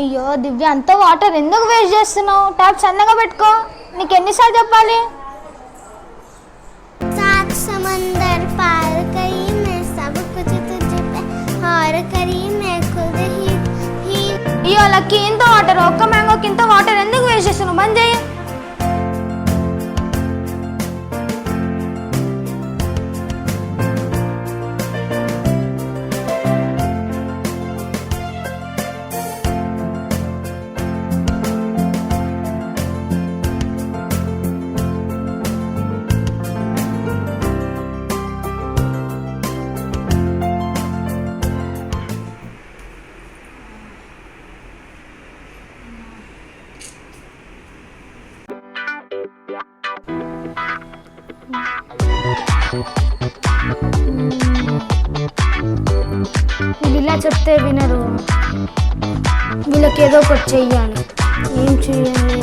అయ్యో దివ్య, అంత వాటర్ ఎందుకు వేస్ట్ చేస్తున్నావు? ట్యాప్ సన్నగా పెట్టుకో. నీకు ఎన్నిసార్లు చెప్పాలి? समंदर पार करी मैं सब कुछ तुझ पे हार करी मैं खुद ही అయ్యో లక్కీ, ఇంత వాటర్, ఒక్క మ్యాంగోకి ఇంత వాటర్ ఎందుకు వేస్ట్ చేస్తున్నావు? బంద్ చేయి. వీళ్ళు ఇలా చెప్తే వినరు. వీళ్ళకి ఏదో ఒకటి చెయ్యాలి. ఏం చెయ్యాలి?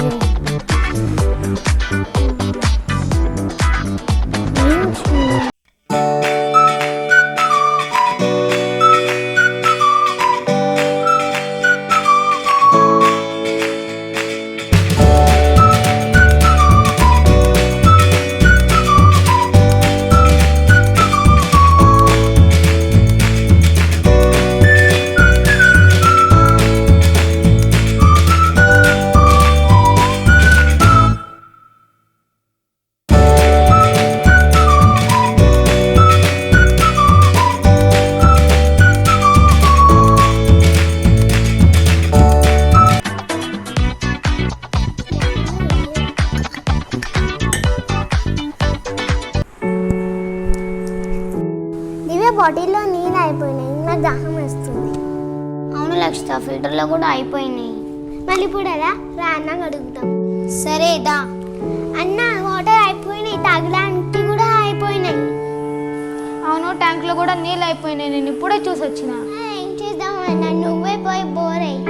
బాటిల్లో నీళ్ళు అయిపోయినాయి, నాకు దాహం వస్తుంది. అవును లక్షిత, ఫిల్టర్లో కూడా అయిపోయినాయి. మళ్ళీ ఇప్పుడు ఎలా రా అన్న అడుగుతాం. సరే దా. అన్న వాటర్ అయిపోయినాయి, తాగడానికి కూడా అయిపోయినాయి. అవును, ట్యాంక్లో కూడా నీళ్ళు అయిపోయినాయి. నేను ఇప్పుడే చూసి వచ్చిన. ఏం చేద్దాం అన్న, నువ్వే పోయి బోర్ అయ్యి.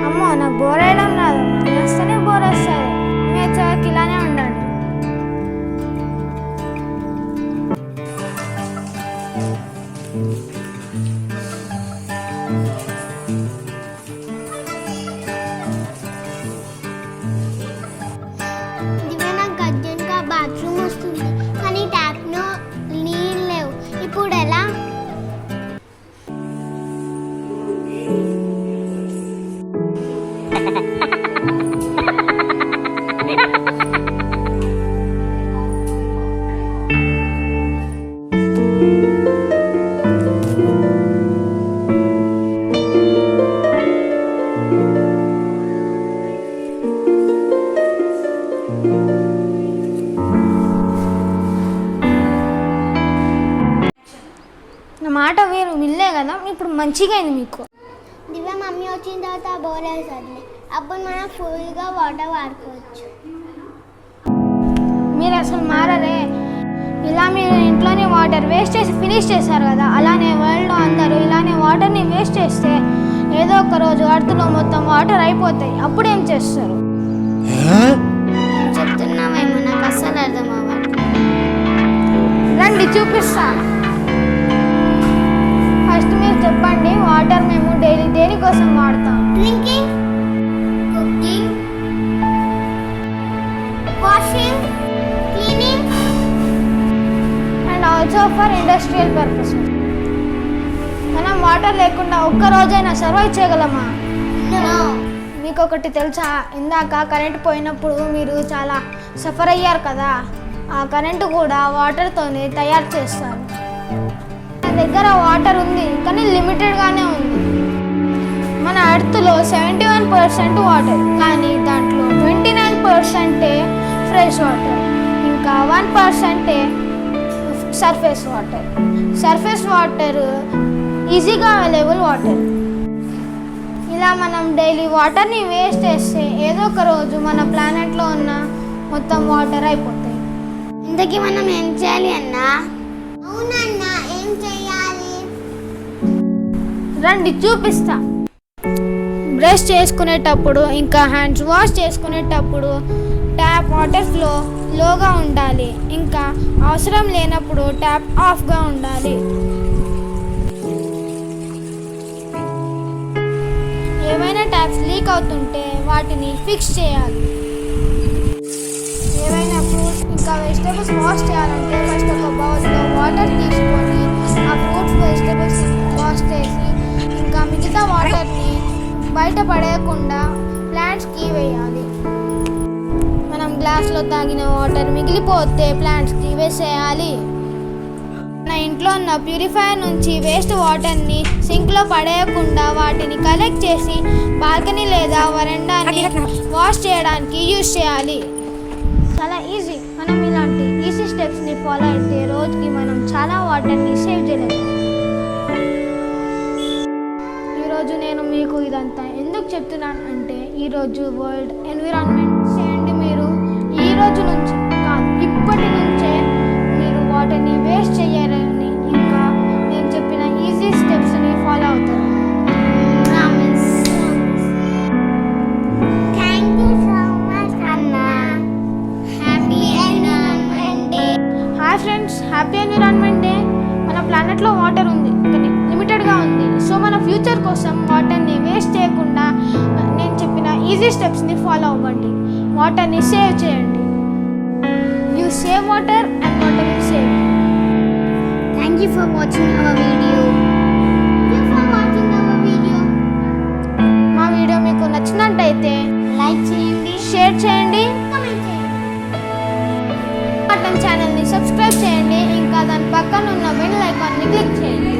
అమ్మో, నాకు బోర్ వేయడం రాదు. నేను వస్తేనే బోర్ వస్తుంది. మీ వచ్చేవారికి ఇలానే ఉండండి. దివ్య, నాకు అర్జెంట్గా బాత్రూమ్ వస్తుంది, కానీ ట్యాప్లో నీళ్ళు లేవు. ఇప్పుడు ఎలా? నా మాట మీరు వినలే కదా, ఇప్పుడు మంచిగా అయింది మీకు. దివ్య, మమ్మీ వచ్చిన తర్వాత బోర్ వేస్తుంది. అప్పుడు మనం ఫుల్గా వాటర్ వాడుకోవచ్చు. మీరు అసలు మారరే. ఇలా మీరు ఇంట్లోనే వాటర్ వేస్ట్ చేసి ఫినిష్ చేశారు కదా, అలానే వరల్డ్లో అందరూ ఇలానే వాటర్ని వేస్ట్ చేస్తే ఏదో ఒక రోజు అర్త్లో మొత్తం వాటర్ అయిపోతాయి. అప్పుడు ఏం చేస్తారు? చెప్తున్నామేమో, నాకు అస్సలు అర్థం అవ్వట్లేదు. రండి చూపిస్తా. ఫస్ట్ మీరు చెప్పండి, వాటర్ మేము డైలీ దేనికోసం వాడతాం? Drinking, cooking, washing, cleaning and also for industrial purposes. మనం వాటర్ లేకుండా ఒక్క రోజైనా సర్వైవ్ చేయగలమా? మీకు ఒకటి తెలుసా, ఇందాక కరెంట్ పోయినప్పుడు మీరు చాలా సఫర్ అయ్యారు కదా, ఆ కరెంటు కూడా వాటర్తోనే తయారు చేస్తారు. మన దగ్గర వాటర్ ఉంది, కానీ లిమిటెడ్గానే ఉంది. మన ఎర్త్లో 71% వాటర్, కానీ దాంట్లో 29% ఫ్రెష్ వాటర్, ఇంకా 1% సర్ఫేస్ వాటర్. సర్ఫేస్ వాటర్ ఈజీగా అవైలబుల్ వాటర్. ఇలా మనం డైలీ వాటర్ని వేస్ట్ చేస్తే ఏదో ఒక రోజు మన ప్లానెట్లో ఉన్న మొత్తం వాటర్ అయిపోతాయి. ఇంతకీ మనం ఏం చేయాలి అన్నా? అవునన్నా, ఏం చేయాలి? రండి చూపిస్తా. బ్రష్ చేసుకునేటప్పుడు ఇంకా హ్యాండ్స్ వాష్ చేసుకునేటప్పుడు ట్యాప్ వాటర్ ఫ్లో లోగా ఉండాలి. ఇంకా అవసరం లేనప్పుడు ట్యాప్ ఆఫ్గా ఉండాలి. ఏమైనా ట్యాప్స్ లీక్ అవుతుంటే వాటిని ఫిక్స్ చేయాలి. ఏవైనా ఫ్రూట్స్ ఇంకా వెజిటేబుల్స్ వాష్ చేయాలంటే ఫస్ట్ ఒక బౌల్లో వాటర్ తీసుకొని ఆ ఫ్రూట్స్ వెజిటేబుల్స్ వాష్ చేసి ఇంకా మిగతా వాటర్ని బయట పడేయకుండా ప్లాంట్స్కి వేయాలి. మనం గ్లాస్లో తాగిన వాటర్ మిగిలిపోతే ప్లాంట్స్కి వేసేయాలి. మన ఇంట్లో ఉన్న ప్యూరిఫైయర్ నుంచి వేస్ట్ వాటర్ని సింక్లో పడేయకుండా వాటిని కలెక్ట్ చేసి బాల్కనీ లేదా వరండాని వాష్ చేయడానికి యూజ్ చేయాలి. చాలా ఈజీ. మనం ఇలాంటి ఈజీ స్టెప్స్ని ఫాలో అయితే రోజుకి మనం చాలా వాటర్ని సేవ్ చేయలేము. ఈరోజు నేను మీకు ఇదంతా ఎందుకు చెప్తున్నాను అంటే ఈరోజు వరల్డ్ ఎన్విరాన్మెంట్ చేయండి. మీరు ఈ రోజు నుంచి కాదు ఇప్పటి నుంచే మీరు వాటర్ని వేస్ట్ చేయాలని ఇంకా నేను చెప్పిన ఈజీ స్టెప్స్ని ఫాలో అవుతారు. థ్యాంక్ యూ సో మచ్ అన్న. Happy environment day. Hi friends, happy environment day. మన ప్లానెట్లో వాటర్ ఉంది కానీ లిమిటెడ్గా ఉంది. సో మన ఫ్యూచర్ కోసం వాటర్ని వేస్ట్ చేయకుండా నేను చెప్పిన ఈజీ స్టెప్స్ని ఫాలో అవ్వండి. వాటర్ని సేవ్ చేయండి. You save water and water will save. Thank you for watching our video. మా వీడియో మీకు నచ్చినట్టయితే లైక్ చేయండి, షేర్ చేయండి, కామెంట్ చేయండి. బటన్ ఛానల్ని సబ్స్క్రైబ్ చేయండి. ఇంకా దాని పక్కన ఉన్న బెల్ ఐకాన్ని క్లిక్ చేయండి.